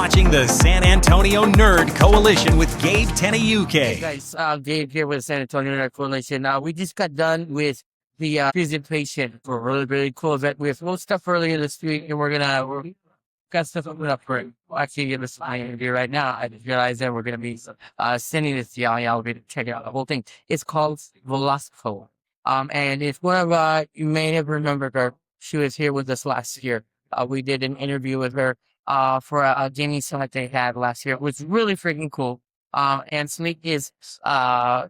watching the San Antonio Nerd Coalition with Gabe Tenayuke. Hey guys, Gabe here with San Antonio Nerd Coalition. We just got done with the presentation for a really, really cool event. We have more stuff earlier this week, and we're got stuff coming up for it. Well, actually, this interview right now, I just realized that we're gonna be sending this to y'all. Y'all will be checking out the whole thing. It's called Velocitcode. And it's one of you may have remembered her. She was here with us last year. We did an interview with her for a gaming summit they had last year. It was really freaking cool. Ansley is y'all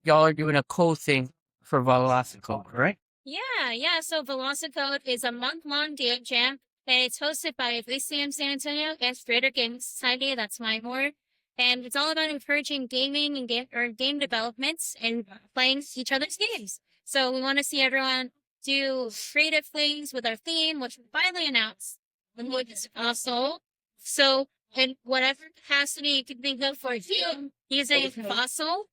are doing a cool thing for Velocitcode, right? Yeah. So Velocitcode is a month-long game jam, and it's hosted by ACM San Antonio and Greater Gaming Society. That's my board. And it's all about encouraging gaming and game developments and playing each other's games. So we want to see everyone do creative things with our theme, which we finally announced, which is Fossil. So in whatever capacity you can think of for you, using Fossil,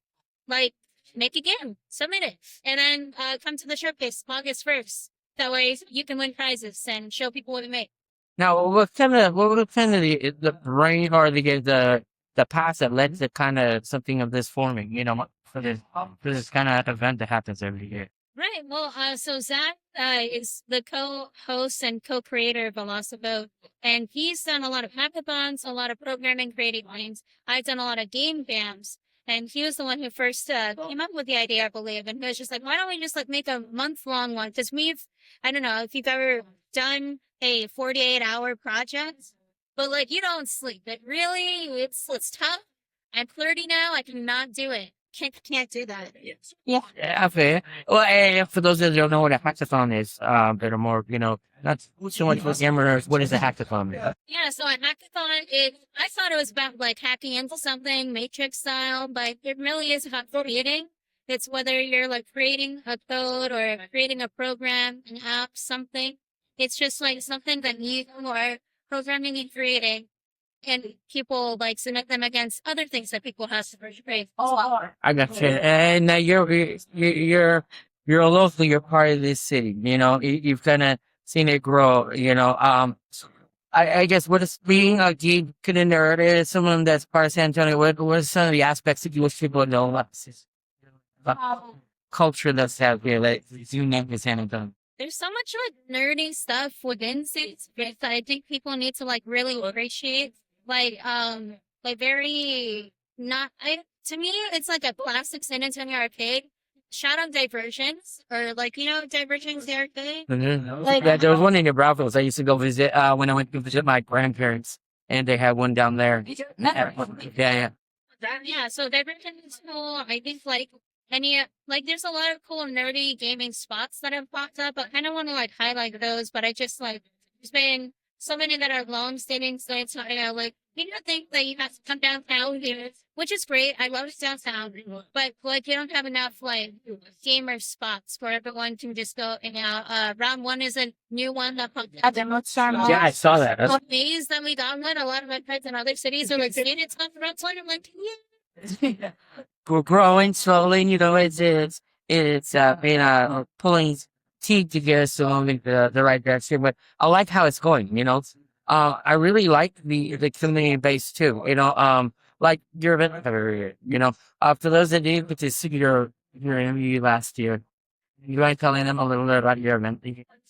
like make a game, submit it, and then come to the showcase August 1st. That way you can win prizes and show people what you made. Now, what kind of the brain or the path that led to kind of something of this forming, for this kind of event that happens every year? Right. Well, so Zach is the co-host and co-creator of Velocitcode, and he's done a lot of hackathons, a lot of programming, creating games. I've done a lot of game jams, and he was the one who first came up with the idea, I believe, and he was just like, why don't we just make a month-long one? Because I don't know if you've ever done a 48-hour project, but you don't sleep. It really, it's tough. I'm 30 now. I cannot do it. Can't do that. Yeah, fair. Well, and for those that don't know what a hackathon is, that are more, not so much for gamers, what is a hackathon? Yeah, so a hackathon, I thought it was about hacking into something, Matrix style, but it really is about creating. It's whether you're creating a code or creating a program, an app, something. It's just something that you are programming and creating. And people submit them against other things that people have to create. I got you. And now you're a local. You're part of this city. You've kind of seen it grow. I guess what is being a geek kind of nerd is someone that's part of San Antonio. What are some of the aspects that you wish people know about culture that's out here that is unique in San Antonio? There's so much nerdy stuff within cities that I think people need to really appreciate. Very not. To me, it's like a classic San Antonio arcade. Shout out Diversions, or Diversions the arcade. Mm-hmm. Yeah, there was one in New Braunfels I used to go visit when I went to visit my grandparents, and they had one down there. Yeah. Yeah, so Diversions is cool. I think there's a lot of cool nerdy gaming spots that have popped up. I kind of want to highlight those, but I just there's been so many that are long-standing, so it's not, you don't think that you have to come downtown here, which is great. I love downtown, but you don't have enough gamer spots for everyone to just go and out. Round one is a new one that popped up. Yeah, I saw that. I'm amazed that we got one. A lot of my friends in other cities are saying it's on round one. I'm yeah. We're growing slowly. It's pulling teeth to get us along the right direction. But I like how it's going. I really like the community base too. Your event every year. For those that didn't get to see your interview last year, you mind telling them a little bit about your event?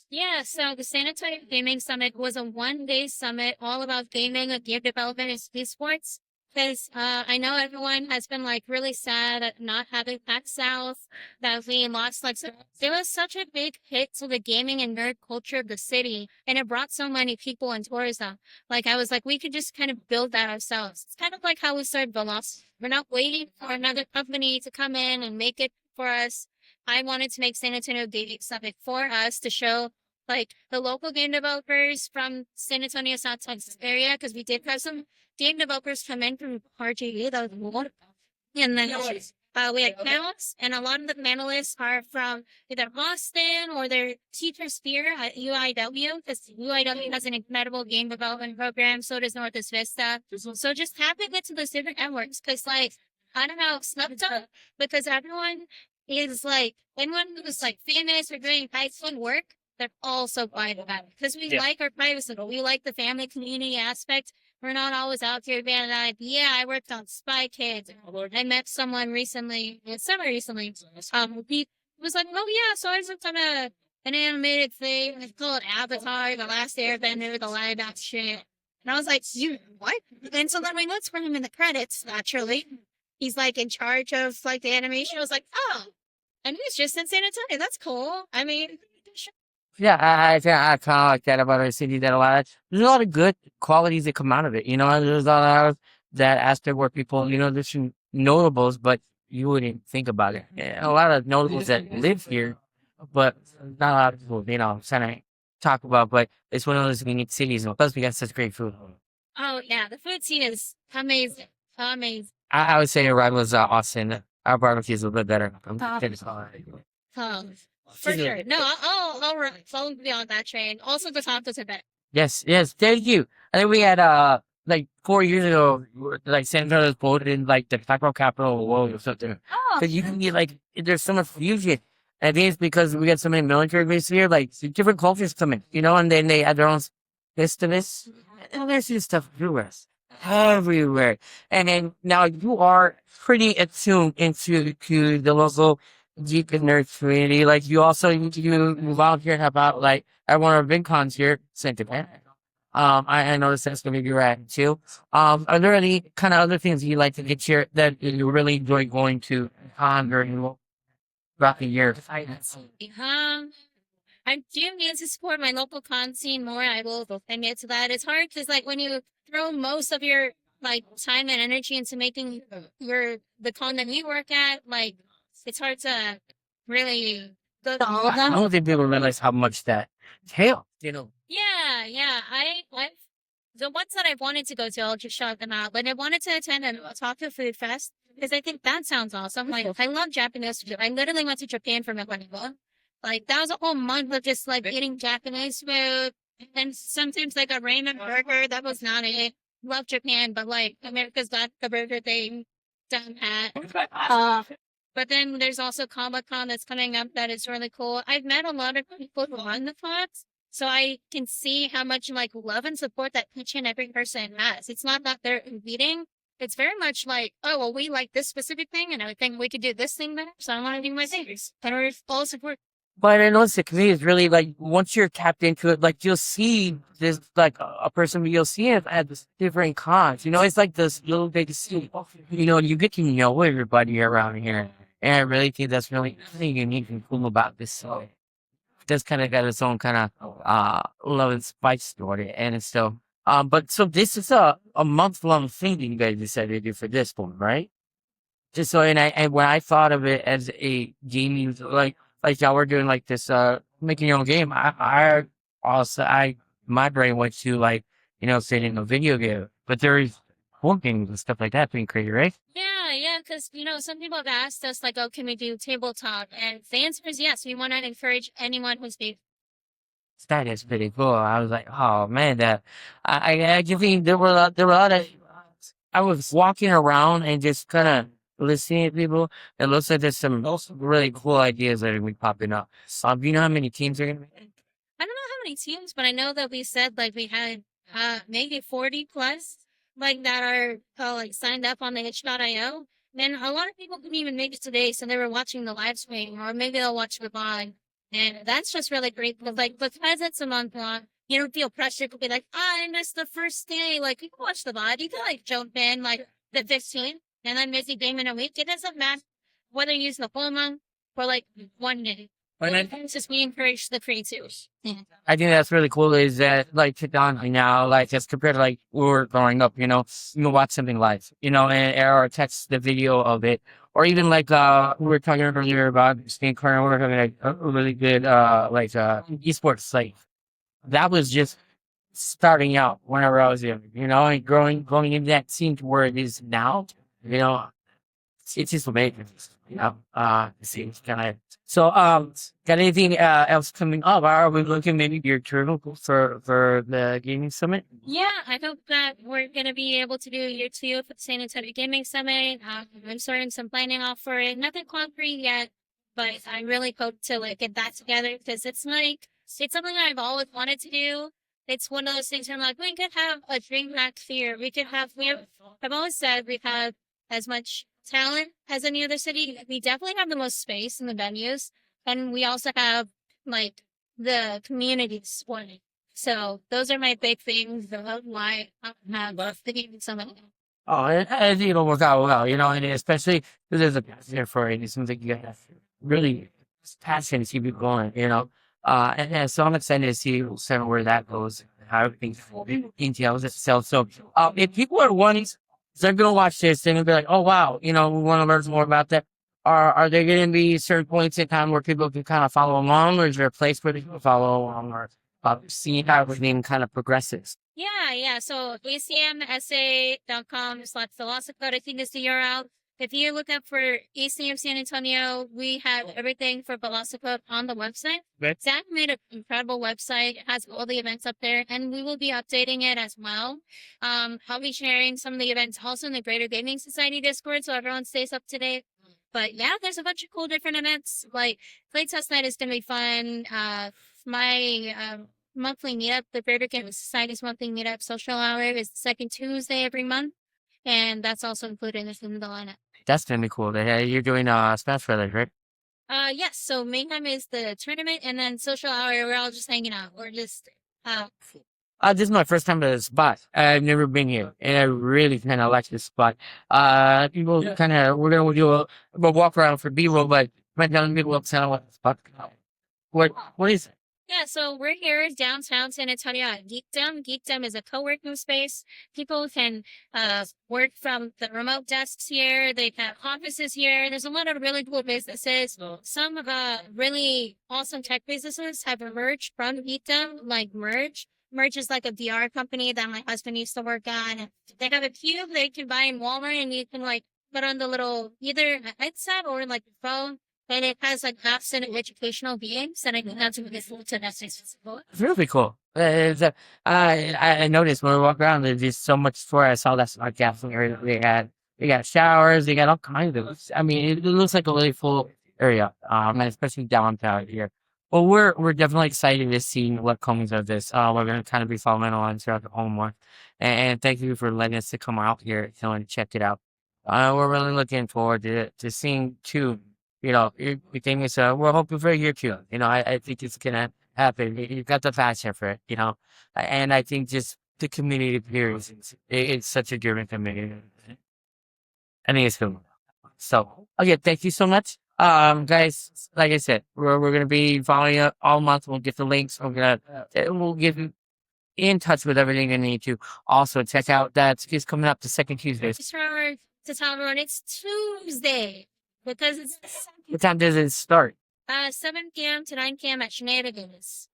Yeah, so the San Antonio Gaming Summit was a one-day summit all about gaming and game development and esports. Because I know everyone has been really sad at not having Pack South, that we lost it was such a big hit to the gaming and nerd culture of the city, and it brought so many people and tourism. I was we could just kind of build that ourselves. It's kind of like how we started Velocitcode. We're not waiting for another company to come in and make it for us. I wanted to make San Antonio Gaming Summit for us to show the local game developers from San Antonio South Texas area, because we did have some game developers come in from RGE. That was one. And then we had panels, and a lot of the panelists are from either Boston or their teachers here at UIW, because UIW has an incredible game development program. So does Northwest Vista. So just tapping into those different networks, because I don't know, snuffed up, because everyone is anyone who's famous or doing high-school work, they're all so quiet about it, because we like our privacy. We like the family community aspect. we're not always out here being like, yeah, I worked on Spy Kids. I met someone recently, summer recently. He was like, oh yeah, so I worked on an animated thing. It's called Avatar, The Last Airbender, the live action. And I was like, you what? And so then we looked for him in the credits. Naturally, he's like in charge of like the animation. I was like, oh, and he's just in San Antonio. That's cool. I mean, Yeah, I kind of like that about our city. That there's a lot of good qualities that come out of it. You know, there's a lot of that aspect where people, you know, there's some notables, but you wouldn't think about it. Yeah, a lot of notables that live here, but not a lot of people, you know, kind of talk about. But it's one of those unique cities, and plus we got such great food. oh yeah, the food scene is amazing, amazing. I would say your ride was Austin. Our barbecue is a little bit better. Um, for sure. No, I'll be on that train. Also, the tacos are better. Yes, yes, thank you. I think we had like 4 years ago, like San Antonio was voted in like the taco capital of the world or something. Oh, Because you can get like there's so much fusion. And I think it's because we got so many military bases here, like different cultures come in, you know, and then they have their own festivus. And there's just stuff everywhere. And then now you are pretty attuned into to the local geek and nerd community. Like you also you volunteer about like at one of our big cons here, Saint Japan. I noticed that's gonna be your at too. Are there any kind of other things you like to get here that you really enjoy going to during throughout the year? I do need to support my local con scene more. I will admit to that. It's hard because like when you throw most of your like time and energy into making the con that you work at, like it's hard to really go to all of I them. don't think people realize how much that tail, you know. Yeah, yeah. I've the ones that I wanted to go to, I'll just shout them out. But I wanted to attend a Tokyo Food Fest because I think that sounds awesome. Like I love Japanese food. I literally went to Japan for my honeymoon. Like that was a whole month of just like eating Japanese food and sometimes like a ramen burger. That was not it. Love Japan, but like America's got the burger thing done at. But then there's also Comic Con that's coming up that is really cool. I've met a lot of people who run the cons, so I can see how much like love and support that each and every person has. It's not that they're competing. It's very much like, oh, well, we like this specific thing, and I think we could do this thing better, so I want to do my things. And we're all support. But I noticed the community is really like once you're tapped into it, like you'll see this like a person, you'll see it at this different cons. You know, it's like this little big city. You know, you get to know everybody around here, and I really think that's really unique and cool about this. So that's kind of got its own kind of love and spice to it, and it's still. But so this is a month long thing that you guys decided to do for this one, right? Just so and when I thought of it as a gaming like y'all were doing like this making your own game, I also my brain went to like, you know, sitting a video game. But there's phone games and stuff like that being created, right? Yeah, yeah, because you know some people have asked us like, oh, can we do tabletop? And the answer is yes. We want to encourage anyone who's big. That is pretty cool. I was like, oh man, that I just think there were a lot of I was walking around and just kind of listening to people. It looks like there's some really cool ideas that are gonna be popping up. Do you know how many teams are gonna be? I don't know how many teams, but I know that we said like we had maybe 40 plus like that are like signed up on the itch.io. And a lot of people couldn't even make it today, so they were watching the live stream, or maybe they'll watch the live. And that's just really great. But like because it's a month long, you don't feel pressure to be like, I missed the first day. Like you can watch the live, you can like jump in like the 15th, and then miss a game in a week. It doesn't matter whether you use the full month or like 1 day. It's just we encourage the creators. Yeah. I think that's really cool is that like technology now, like as compared to like we were growing up, you know, you can watch something live, you know, or text the video of it. Or even like we were talking earlier about Spain Corner, we're having a really good esports site. That was just starting out whenever I was young, you know, and going into that scene to where it is now, you know, it's just amazing. You know, it's kind of so. Got anything else coming up? Are we looking maybe your turtle for the gaming summit? Yeah, I hope that we're gonna be able to do year 2 for the San Antonio Gaming Summit. I'm starting some planning off for it. Nothing concrete yet, but I really hope to like get that together because it's like it's something that I've always wanted to do. it's one of those things where I'm like, we could have a dream hack here. I've always said we have as much talent as any other city. We definitely have the most space in the venues. And we also have like the community support. So those are my big things of why I have the gaming summit. Oh, I think it'll work out well, and especially because there's a passion for it. It seems like you have really passion to keep it going. And so I'm excited to see where that goes, how everything entails itself. So, if people are wanting, they're going to watch this, they're going to be like, oh, wow, we want to learn more about that. Are there going to be certain points in time where people can kind of follow along, or is there a place where they can follow along, or see how everything kind of progresses? Yeah. So acmsa.com/Velocitcode, I think is the URL. If you look up for ACM San Antonio, we have everything for Velocitcode on the website. Right. Zach made an incredible website. It has all the events up there, and we will be updating it as well. I'll be sharing some of the events also in the Greater Gaming Society Discord, so everyone stays up to date. But yeah, there's a bunch of cool different events. Like Playtest Night is going to be fun. My monthly meetup, the Greater Gaming Society's monthly meetup social hour is the second Tuesday every month. And that's also included in the lineup. That's going to be cool. You're doing Smash Brothers, right? Yes. So Mayhem is the tournament, and then social hour, we're all just hanging out. We're just, This is my first time to this spot. I've never been here, and I really kind of like this spot. People we're going to do a walk around for B-roll, but right down the middle of town, what the spot? What is it? Yeah, so we're here downtown San Antonio at Geekdom. Geekdom is a co-working space. People can work from the remote desks here. They have offices here. There's a lot of really cool businesses. Some really awesome tech businesses have emerged from Geekdom, like Merge. Merge is like a VR company that my husband used to work on. They have a cube they can buy in Walmart, and you can like put on the little either a headset or like a phone. And it has like apps and educational games, and I think that's what this to Netflix. It's really cool. I noticed when we walk around, there's just so much store. I saw that smart capsule area. They got showers, they got all kinds of. I mean, it looks like a really full area, and especially downtown here. Well, we're definitely excited to see what comes of this. We're going to kind of be following along throughout the whole month, and thank you for letting us to come out here and check it out. We're really looking forward to seeing too. Everything is, we're hoping for a year too. I think it's going to happen. You've got the passion for it, and I think just the community appears. It's such a different community. I think it's good. So, okay, thank you so much. Guys, like I said, we're going to be following up all month. We'll get the links. We'll get in touch with everything you need to. Also, check out that is coming up the second Tuesday. Just remember to tell everyone it's Tuesday. Because it's what time does it start? 7 p.m. to 9 p.m. at Shenanigans.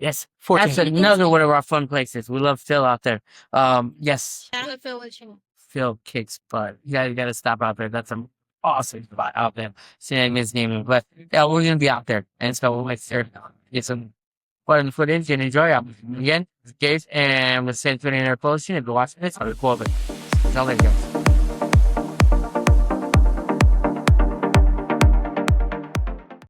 Yes, 14. That's another one of our fun places. We love Phil out there. Yes. Shout out Phil with you. Phil kicks butt. You gotta stop out there. That's an awesome spot out there. Shenanigans naming. But yeah, we're gonna be out there. And so we'll make sure get some fun footage and enjoy it. Again, it's Gabe, and with San Antonio Coalition. If you're watching this, I'll be cool. But tell them guys.